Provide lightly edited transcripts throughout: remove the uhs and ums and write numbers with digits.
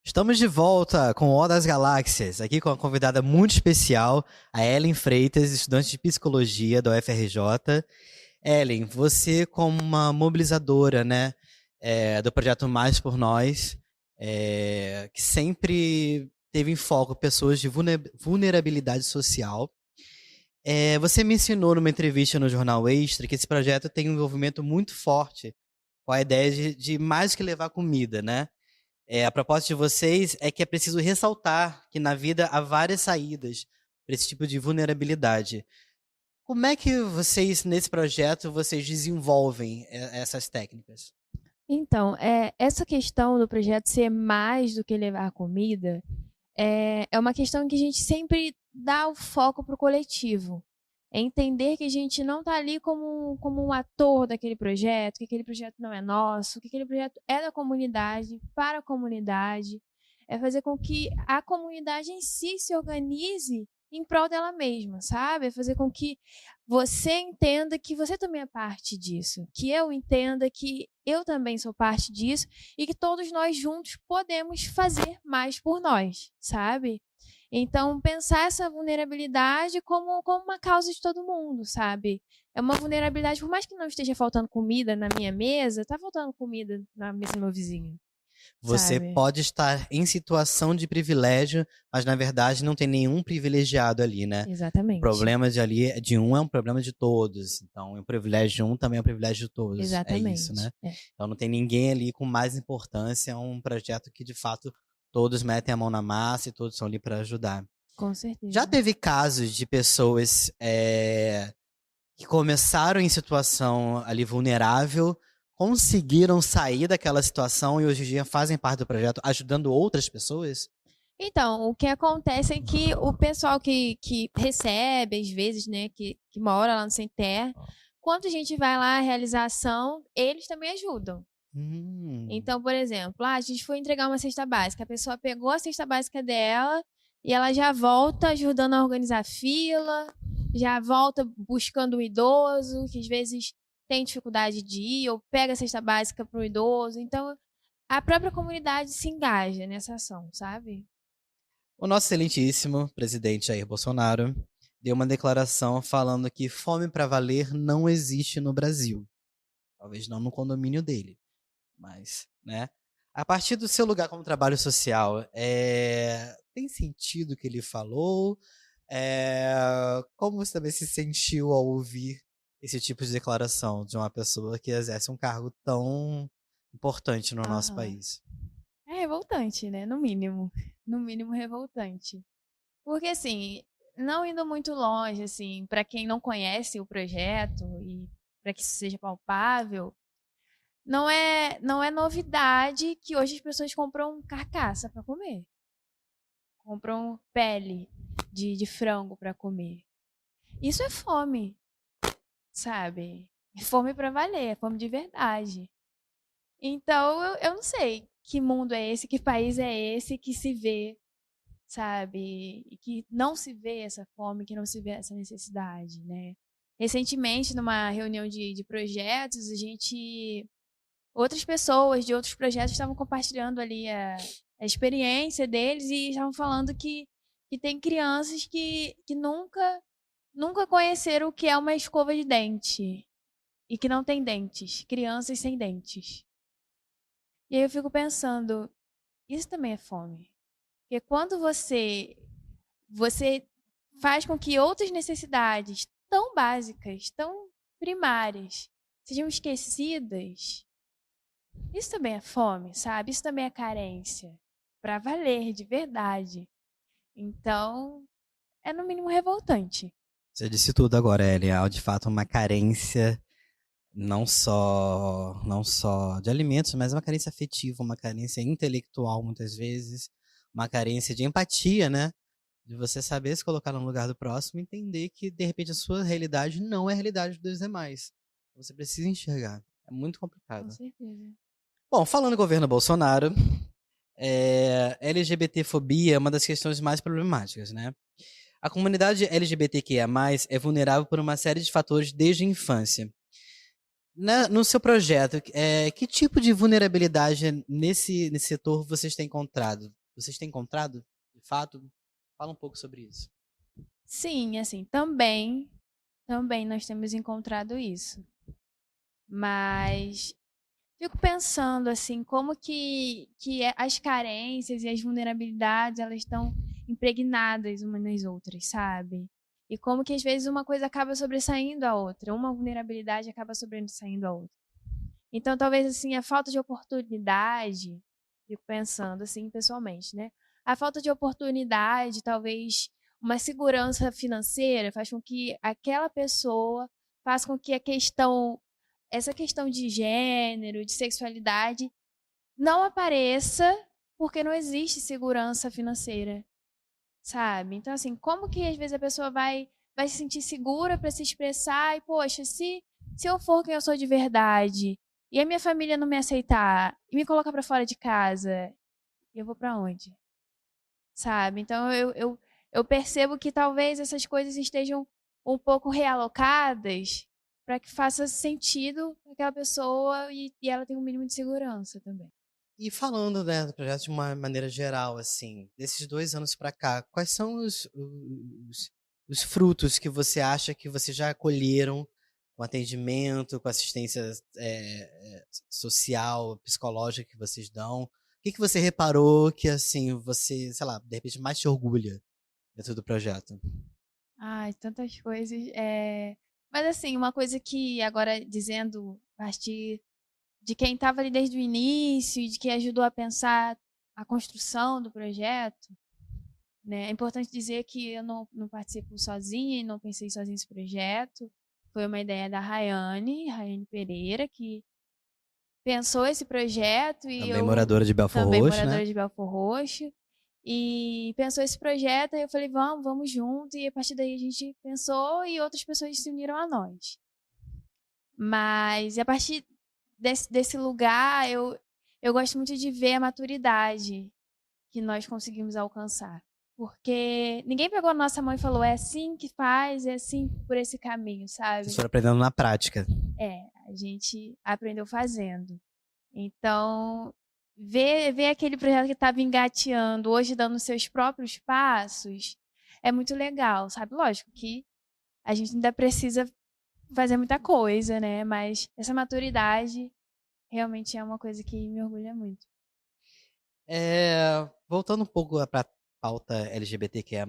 Estamos de volta com o O das Galáxias, aqui com uma convidada muito especial, a Ellen Freitas, estudante de psicologia da UFRJ. Ellen, você como uma mobilizadora, né, do projeto Mais por Nós, que sempre teve em foco pessoas de vulnerabilidade social. Você me ensinou numa entrevista no Jornal Extra que esse projeto tem um envolvimento muito forte com a ideia de mais que levar comida, né? A proposta de vocês é que é preciso ressaltar que na vida há várias saídas para esse tipo de vulnerabilidade. Como é que vocês, nesse projeto, vocês desenvolvem essas técnicas? Então, essa questão do projeto ser mais do que levar comida é uma questão que a gente sempre dá o foco para o coletivo. É entender que a gente não está ali como um ator daquele projeto, que aquele projeto não é nosso, que aquele projeto é da comunidade, para a comunidade. É fazer com que a comunidade em si se organize em prol dela mesma, sabe? É fazer com que você entenda que você também é parte disso, que eu entenda que eu também sou parte disso e que todos nós juntos podemos fazer mais por nós, sabe? Então, pensar essa vulnerabilidade como uma causa de todo mundo, sabe? É uma vulnerabilidade, por mais que não esteja faltando comida na minha mesa, tá faltando comida na mesa do meu vizinho, Você sabe? pode estar em situação de privilégio, mas na verdade não tem nenhum privilegiado ali, né? O Exatamente. problema de um é um problema de todos. Então, o privilégio de um também é um privilégio de todos. É isso, Exatamente. né? Então, não tem ninguém ali com mais importância. É um projeto que, de fato, todos metem a mão na massa e todos estão ali para ajudar. Com Já certeza. teve casos de pessoas que começaram em situação ali vulnerável, conseguiram sair daquela situação e hoje em dia fazem parte do projeto ajudando outras pessoas? Então, o que acontece é que o pessoal que recebe, às vezes, né, que mora lá no Sem Terra, quando a gente vai lá, a realização, eles também ajudam. Hum. Então, por exemplo, a gente foi entregar uma cesta básica, a pessoa pegou a cesta básica dela e ela já volta ajudando a organizar a fila, já volta buscando o idoso, que às vezes tem dificuldade de ir, ou pega a cesta básica para o idoso. Então, a própria comunidade se engaja nessa ação, sabe? O nosso excelentíssimo presidente Jair Bolsonaro deu uma declaração falando que fome para valer não existe no Brasil. Talvez não no condomínio dele, mas, né? A partir do seu lugar como trabalho social, tem sentido o que ele falou? Como você também se sentiu ao ouvir esse tipo de declaração de uma pessoa que exerce um cargo tão importante no nosso Aham. país? É revoltante, né? No mínimo. No mínimo revoltante. Porque, assim, não indo muito longe, assim, para quem não conhece o projeto e para que isso seja palpável, não é novidade que hoje as pessoas compram carcaça para comer. Compram pele de frango para comer. Isso é fome, sabe? É fome para valer, é fome de verdade. Então, eu não sei que mundo é esse, que país é esse que se vê, sabe? E que não se vê essa fome, que não se vê essa necessidade, né? Recentemente, numa reunião de projetos, outras pessoas de outros projetos estavam compartilhando ali a experiência deles e estavam falando que tem crianças que nunca conheceram o que é uma escova de dente e que não tem dentes, crianças sem dentes. E aí eu fico pensando, isso também é fome. Porque quando você faz com que outras necessidades tão básicas, tão primárias, sejam esquecidas, isso também é fome, sabe? Isso também é carência. Para valer, de verdade. Então, é no mínimo revoltante. Você disse tudo agora, Ellie. Há de fato uma carência não só de alimentos, mas uma carência afetiva, uma carência intelectual muitas vezes, uma carência de empatia, né? De você saber se colocar no lugar do próximo e entender que de repente a sua realidade não é a realidade dos demais. Você precisa enxergar. É muito Com complicado. certeza. Bom, falando do governo Bolsonaro, LGBTfobia é uma das questões mais problemáticas, né? A comunidade LGBTQIA+, é vulnerável por uma série de fatores desde a infância. No seu projeto, que tipo de vulnerabilidade nesse setor vocês têm encontrado? Vocês têm encontrado, de fato? Fala um pouco sobre isso. Sim, assim, também nós temos encontrado isso. Mas fico pensando, assim, como as carências e as vulnerabilidades, elas estão impregnadas umas nas outras, sabe? E como que às vezes uma coisa acaba sobressaindo a outra, uma vulnerabilidade acaba sobressaindo a outra. Então, talvez, assim, a falta de oportunidade, fico pensando, assim, pessoalmente, né? A falta de oportunidade, talvez uma segurança financeira, faz com que aquela pessoa, faz com que essa questão de gênero, de sexualidade, não apareça porque não existe segurança financeira, sabe? Então, assim, como que às vezes a pessoa vai se sentir segura para se expressar e, poxa, se eu for quem eu sou de verdade e a minha família não me aceitar e me colocar para fora de casa, eu vou para onde? Sabe? Então, eu percebo que talvez essas coisas estejam um pouco realocadas para que faça sentido aquela pessoa e ela tenha um mínimo de segurança também. E falando, né, do projeto de uma maneira geral, assim, desses 2 anos para cá, quais são os frutos que você acha que vocês já colheram com atendimento, com assistência social, psicológica que vocês dão? O que que você reparou que, assim, você, sei lá, de repente mais te orgulha dentro do projeto? Ai, tantas coisas. Mas assim, uma coisa que agora dizendo a partir de quem estava ali desde o início e de que ajudou a pensar a construção do projeto, né? É importante dizer que eu não participo sozinha e não pensei sozinha nesse projeto. Foi uma ideia da Rayane Pereira, que pensou esse projeto e Também eu moradora de Belfort também Roxo, né? moradora de Belfort Roxo. E pensou esse projeto, aí eu falei, vamos junto. E a partir daí a gente pensou e outras pessoas se uniram a nós. Mas a partir desse lugar, eu gosto muito de ver a maturidade que nós conseguimos alcançar. Porque ninguém pegou a nossa mão e falou, é assim que faz, é assim por esse caminho, Vocês sabe? foram aprendendo na prática. A gente aprendeu fazendo. Então, ver aquele projeto que estava engateando, hoje dando seus próprios passos, é muito legal, sabe? Lógico que a gente ainda precisa fazer muita coisa, né? Mas essa maturidade realmente é uma coisa que me orgulha muito. Voltando um pouco para a pauta LGBTQIA+,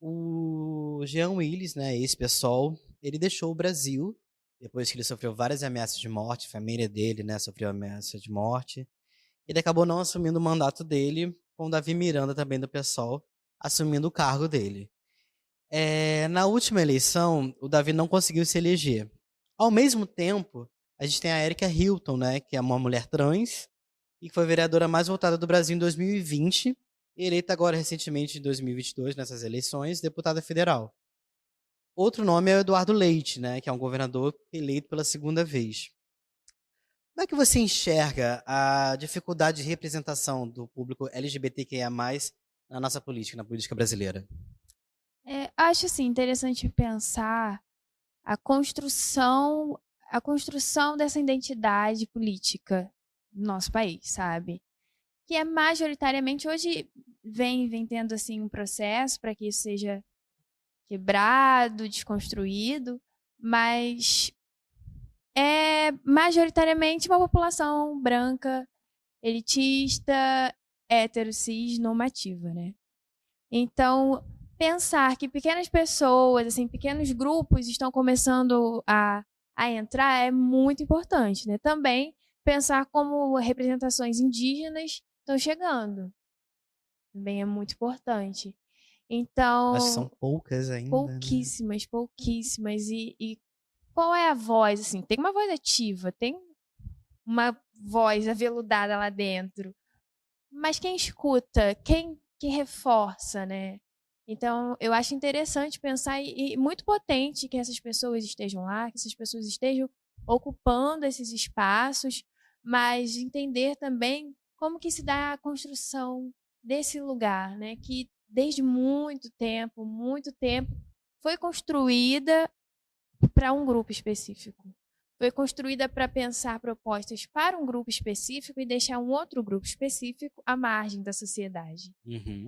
o Jean Willis, né, ex-PSOL, ele deixou o Brasil depois que ele sofreu várias ameaças de morte, a família dele, né, sofreu ameaça de morte. Ele acabou não assumindo o mandato dele, com o Davi Miranda, também do PSOL, assumindo o cargo dele. Na última eleição, o Davi não conseguiu se eleger. Ao mesmo tempo, a gente tem a Erika Hilton, né, que é uma mulher trans, e que foi a vereadora mais votada do Brasil em 2020, e eleita agora recentemente em 2022, nessas eleições, deputada federal. Outro nome é o Eduardo Leite, né, que é um governador eleito pela segunda vez. Como é que você enxerga a dificuldade de representação do público LGBTQIA+, na nossa política, na política brasileira? Acho assim, interessante pensar a construção, a construção dessa identidade política no nosso país, sabe? Que é majoritariamente hoje vem tendo assim um processo para que isso seja quebrado, desconstruído, mas é majoritariamente uma população branca, elitista, hétero, cis, normativa, né? Então, pensar que pequenas pessoas, assim, pequenos grupos estão começando a entrar é muito importante, né? Também pensar como representações indígenas estão chegando. Também é muito importante. Acho que são Então, poucas ainda, né? pouquíssimas. E qual é a voz, assim? Tem uma voz ativa, tem uma voz aveludada lá dentro. Mas quem escuta, quem que reforça, né? Então, eu acho interessante pensar e muito potente que essas pessoas estejam lá, que essas pessoas estejam ocupando esses espaços, mas entender também como que se dá a construção desse lugar, né? Que desde muito tempo, foi construída para um grupo específico. foi construída para pensar propostas para um grupo específico e deixar um outro grupo específico à margem da sociedade.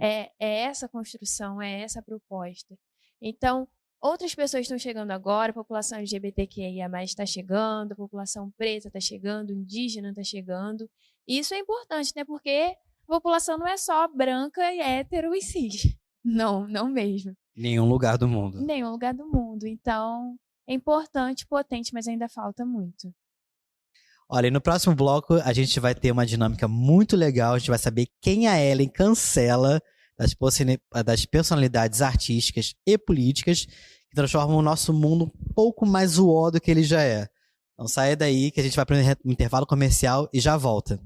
É essa construção, é essa proposta. Então, outras pessoas estão chegando agora, a população LGBTQIA+, está chegando, a população preta está chegando, indígena está chegando. E isso é importante, né? Porque a população não é só branca, hétero e cis. Não, não mesmo. Nenhum lugar do mundo. Nenhum lugar do mundo. Então, é importante, potente, mas ainda falta muito. Olha, e no próximo bloco a gente vai ter uma dinâmica muito legal. A gente vai saber quem a Ellen cancela das personalidades artísticas e políticas que transformam o nosso mundo um pouco mais uó do que ele já é. Então saia daí que a gente vai para um intervalo comercial e já volta.